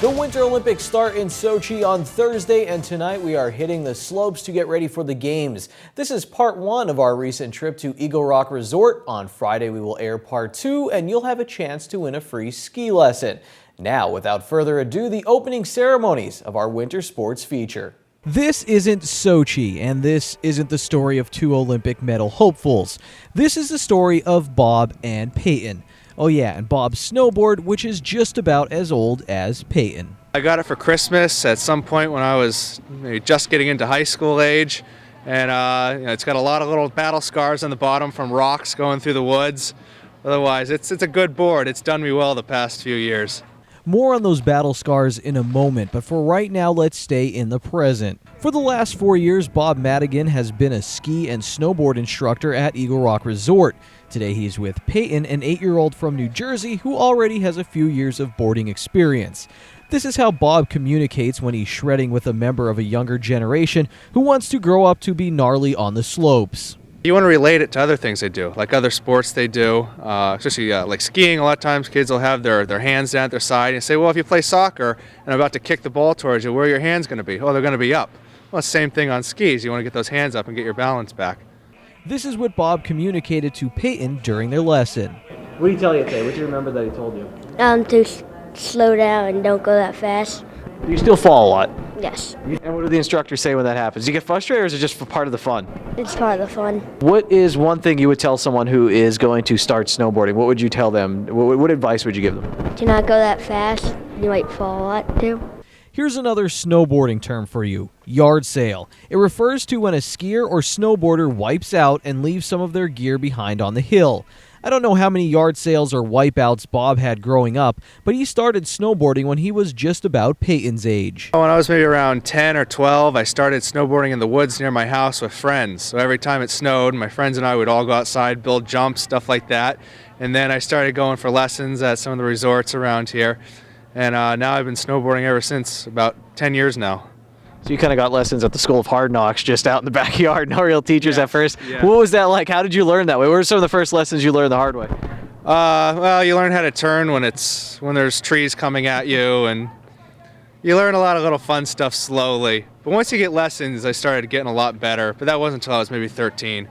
The Winter Olympics start in Sochi on Thursday, and tonight we are hitting the slopes to get ready for the games. This is part one of our recent trip to Eagle Rock Resort. On Friday, we will air part two, and you'll have a chance to win a free ski lesson. Now, without further ado, the opening ceremonies of our winter sports feature. This isn't Sochi, and this isn't the story of two Olympic medal hopefuls. This is the story of Bob and Peyton. Oh yeah, and Bob's snowboard, which is just about as old as Peyton. I got it for Christmas at some point when I was maybe just getting into high school age, and it's got a lot of little battle scars on the bottom from rocks going through the woods. Otherwise, it's a good board. It's done me well the past few years. More on those battle scars in a moment, but for right now, let's stay in the present. For the last 4 years, Bob Madigan has been a ski and snowboard instructor at Eagle Rock Resort. Today he's with Peyton, an 8-year-old from New Jersey who already has a few years of boarding experience. This is how Bob communicates when he's shredding with a member of a younger generation who wants to grow up to be gnarly on the slopes. You want to relate it to other things they do, like other sports they do, especially like skiing. A lot of times kids will have their hands down at their side and say, well, if you play soccer and I'm about to kick the ball towards you, where are your hands going to be? Oh, they're going to be up. Well, same thing on skis. You want to get those hands up and get your balance back. This is what Bob communicated to Peyton during their lesson. What did he tell you today? What do you remember that he told you? To slow down and don't go that fast. Do you still fall a lot? Yes. And what do the instructors say when that happens? Do you get frustrated, or is it just for part of the fun? It's part of the fun. What is one thing you would tell someone who is going to start snowboarding? What would you tell them? What advice would you give them? To not go that fast. You might fall a lot too. Here's another snowboarding term for you, yard sale. It refers to when a skier or snowboarder wipes out and leaves some of their gear behind on the hill. I don't know how many yard sales or wipeouts Bob had growing up, but he started snowboarding when he was just about Peyton's age. When I was maybe around 10 or 12, I started snowboarding in the woods near my house with friends. So every time it snowed, my friends and I would all go outside, build jumps, stuff like that. And then I started going for lessons at some of the resorts around here. And now I've been snowboarding ever since, about 10 years now. So you kind of got lessons at the School of Hard Knocks, just out in the backyard, no real teachers at first. Yeah. What was that like? How did you learn that way? What were some of the first lessons you learned the hard way? Well, you learn how to turn when there's trees coming at you, and you learn a lot of little fun stuff slowly. But once you get lessons, I started getting a lot better, but that wasn't until I was maybe 13.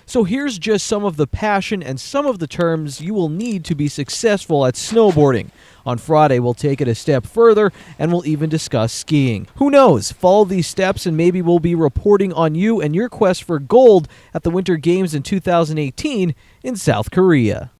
So here's just some of the passion and some of the terms you will need to be successful at snowboarding. On Friday, we'll take it a step further and we'll even discuss skiing. Who knows? Follow these steps and maybe we'll be reporting on you and your quest for gold at the Winter Games in 2018 in South Korea.